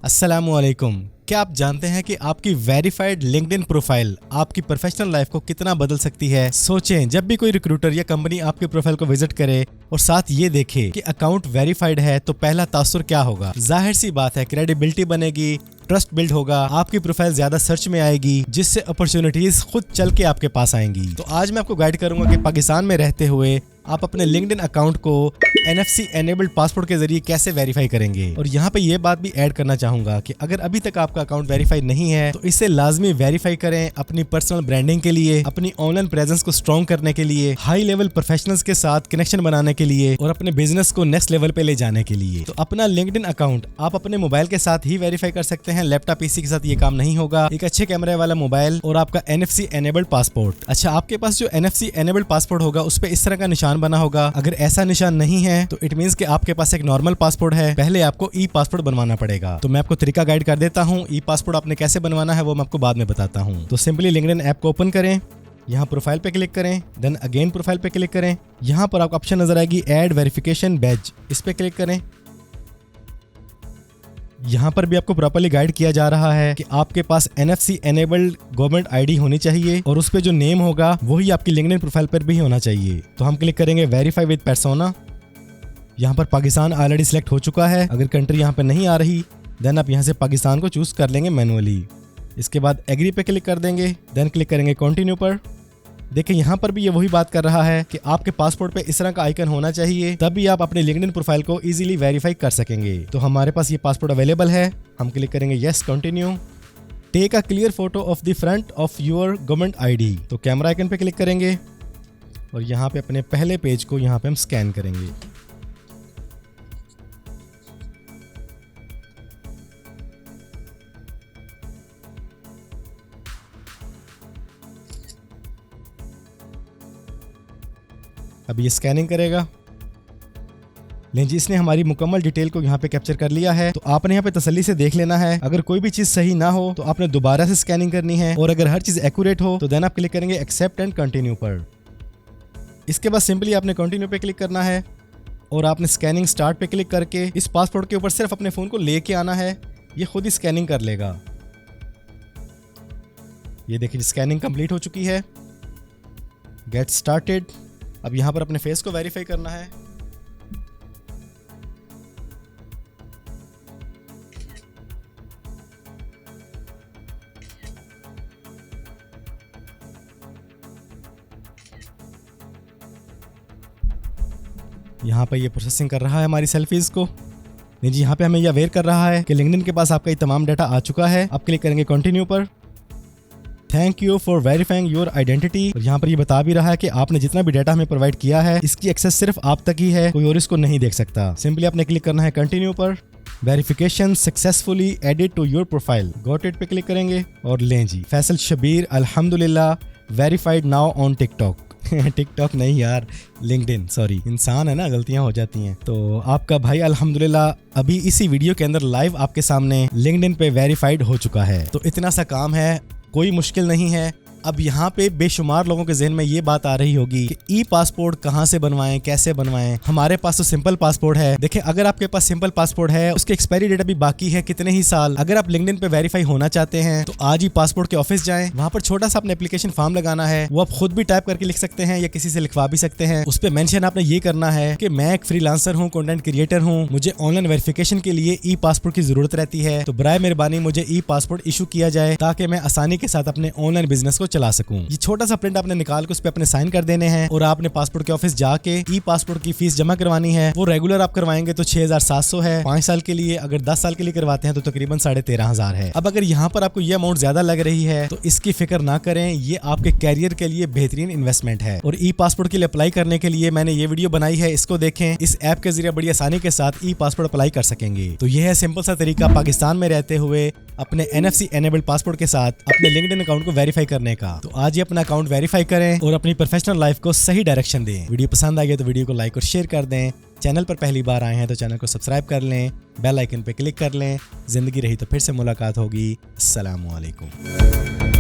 अस्सलामुअलैकुम। क्या आप जानते हैं कि आपकी वेरीफाइड लिंक्डइन प्रोफाइल आपकी प्रोफेशनल लाइफ को कितना बदल सकती है? सोचें, जब भी कोई रिक्रूटर या कंपनी आपके प्रोफाइल को विजिट करे और साथ ये देखे कि अकाउंट वेरीफाइड है तो पहला तासुर क्या होगा? जाहिर सी बात है, क्रेडिबिलिटी बनेगी, ट्रस्ट बिल्ड होगा, आपकी प्रोफाइल ज्यादा सर्च में आएगी, जिससे अपॉर्चुनिटीज खुद चल के आपके पास आएंगी। तो आज मैं आपको गाइड करूंगा कि पाकिस्तान में रहते हुए आप अपने लिंक्डइन अकाउंट को NFC एनेबल्ड पासपोर्ट के जरिए कैसे वेरीफाई करेंगे। और यहाँ पे ये बात भी ऐड करना चाहूंगा कि अगर अभी तक आपका अकाउंट वेरीफाई नहीं है तो इसे लाजमी वेरीफाई करें, अपनी पर्सनल ब्रांडिंग के लिए, अपनी ऑनलाइन प्रेजेंस को स्ट्रॉन्ग करने के लिए, हाई लेवल प्रोफेशनल्स के साथ कनेक्शन बनाने के लिए और अपने बिजनेस को नेक्स्ट लेवल पे ले जाने के लिए। तो अपना लिंक्डइन अकाउंट आप अपने मोबाइल के साथ ही वेरीफाई कर सकते हैं, लैपटॉप PC के साथ ये काम नहीं होगा। एक अच्छे कैमरे वाला मोबाइल और आपका NFC एनेबल्ड पासपोर्ट। अच्छा, आपके पास जो NFC एनेबल्ड पासपोर्ट होगा उस पे इस तरह का निशान बना होगा। अगर ऐसा निशान नहीं है तो इट मींस कि आपके पास एक नॉर्मल पासपोर्ट है, पहले आपको ई पासपोर्ट बनवाना पड़ेगा। तो मैं आपको तरीका गाइड कर देता हूँ। ई पासपोर्ट आपने कैसे बनवाना है वो मैं आपको बाद में बताता हूँ। तो सिंपली लिंक्डइन ऐप को ओपन करें, यहाँ प्रोफाइल पे क्लिक करें, देन अगेन प्रोफाइल पे क्लिक करें। यहाँ पर आपको ऑप्शन नजर आएगी ऐड वेरिफिकेशन बैज, इस पे क्लिक करें। यहाँ पर भी आपको प्रॉपर्ली गाइड किया जा रहा है कि आपके पास NFC एनेबल्ड गवर्नमेंट ID होनी चाहिए और उस पे जो नेम होगा वही आपकी लिंक्डइन प्रोफाइल पर भी होना चाहिए। तो हम क्लिक करेंगे वेरीफाई विद पर्सोना। यहाँ पर पाकिस्तान ऑलरेडी सिलेक्ट हो चुका है। अगर कंट्री यहाँ पे नहीं आ रही देन आप यहाँ से पाकिस्तान को चूज कर लेंगे मैनुअली। इसके बाद एग्री पे क्लिक कर देंगे, देन क्लिक करेंगे कंटिन्यू पर। देखिए यहाँ पर भी ये वही बात कर रहा है कि आपके पासपोर्ट पे इस तरह का आइकन होना चाहिए, तभी आप अपने लिंक्डइन प्रोफाइल को इजीली वेरीफाई कर सकेंगे। तो हमारे पास ये पासपोर्ट अवेलेबल है, हम क्लिक करेंगे yes continue. Take a clear photo of the front of your government ID। तो कैमरा आइकन पे क्लिक करेंगे और यहाँ पे अपने पहले पेज को यहाँ पे हम स्कैन करेंगे। अभी ये स्कैनिंग करेगा। लेकिन इसने हमारी मुकम्मल डिटेल को यहाँ पे कैप्चर कर लिया है। तो आपने यहाँ पे तसल्ली से देख लेना है। अगर कोई भी चीज सही ना हो तो आपने दोबारा से स्कैनिंग करनी है, और अगर हर चीज एक्यूरेट हो तो देन आप क्लिक करेंगे एक्सेप्ट एंड कंटिन्यू पर। इसके बाद सिंपली आपने कंटिन्यू पे क्लिक करना है और आपने स्कैनिंग स्टार्ट पे क्लिक करके इस पासपोर्ट के ऊपर सिर्फ अपने फोन को लेके आना है, ये खुद ही स्कैनिंग कर लेगा। ये देखिए स्कैनिंग कंप्लीट हो चुकी है। Get started. अब यहाँ पर अपने फेस को वेरीफाई करना है। यहाँ पर ये प्रोसेसिंग कर रहा है हमारी सेल्फीज को। नहीं जी, यहाँ पे हमें यह अवेयर कर रहा है कि लिंक्डइन के पास आपका ये तमाम डाटा आ चुका है। अब क्लिक करेंगे कंटिन्यू पर। Thank you for verifying your identity. और यहाँ पर ये बता भी रहा है कि आपने जितना भी डाटा हमें प्रोवाइड किया है इसकी एक्सेस सिर्फ आप तक ही है, कोई और इसको नहीं देख सकता। सिंपली आपने क्लिक करना है कंटिन्यू पर। Verification successfully added to your profile, got it पे क्लिक करेंगे और लें जी, फैसल शबीर अल्हम्दुलिल्लाह verified now on TikTok. TikTok नहीं यार, लिंक्डइन, सॉरी, इंसान है ना, गलतियां हो जाती हैं। तो आपका भाई अल्हम्दुलिल्लाह अभी इसी वीडियो के अंदर लाइव आपके सामने लिंक्डइन पे वेरीफाइड हो चुका है। तो इतना सा काम है, कोई मुश्किल नहीं है। अब यहाँ पे बेशुमार लोगों के ज़हन में ये बात आ रही होगी कि ई पासपोर्ट कहाँ से बनवाएं, कैसे बनवाएं। हमारे पास तो सिंपल पासपोर्ट है। देखिए, अगर आपके पास सिंपल पासपोर्ट है, उसके एक्सपायरी डेट अभी बाकी है कितने ही साल। अगर आप लिंक्डइन पे वेरीफाई होना चाहते हैं तो आज ही पासपोर्ट के ऑफिस जाएं, वहाँ पर छोटा सा अपने एप्लीकेशन फॉर्म लगाना है। वो आप खुद भी टाइप करके लिख सकते हैं या किसी से लिखवा भी सकते हैं। उस पर मेंशन आपने ये करना है कि मैं एक फ्रीलांसर हूँ, कंटेंट क्रिएटर हूँ, मुझे ऑनलाइन वेरिफिकेशन के लिए ई पासपोर्ट की जरूरत रहती है, तो बराए मेहरबानी मुझे ई पासपोर्ट इशू किया जाए ताकि मैं आसानी के साथ अपने ऑनलाइन बिजनेस को चला सकूँ। छोटा सा प्रिंट आपने निकाल के उस पे अपने साइन कर देने हैं और आपने पासपोर्ट के ऑफिस जाके ई पासपोर्ट की फीस जमा करवानी है। वो रेगुलर आप करवाएंगे तो 6700 है 5 साल के लिए। अगर 10 साल के लिए करवाते हैं तो तकरीबन 13,500 है। अब अगर यहाँ पर आपको ये अमाउंट ज्यादा लग रही है तो इसकी फिक्र ना करें, ये आपके कैरियर के लिए बेहतरीन इन्वेस्टमेंट है। और ई पासपोर्ट के लिए अप्लाई करने के लिए मैंने ये वीडियो बनाई है, इसको देखें। इस ऐप के जरिए बड़ी आसानी के साथ ई पासपोर्ट अप्लाई कर सकेंगे। तो यह है सिंपल सा तरीका पाकिस्तान में रहते हुए अपने NFC एनेबल्ड पासपोर्ट के साथ अपने लिंक्डइन अकाउंट को वेरीफाई करने का। तो आज ही अपना अकाउंट वेरीफाई करें और अपनी प्रोफेशनल लाइफ को सही डायरेक्शन दें। वीडियो पसंद आई है तो वीडियो को लाइक और शेयर कर दें। चैनल पर पहली बार आए हैं तो चैनल को सब्सक्राइब कर लें, बेल आइकन पे क्लिक कर लें। जिंदगी रही तो फिर से मुलाकात होगी। अस्सलामु अलैकुम।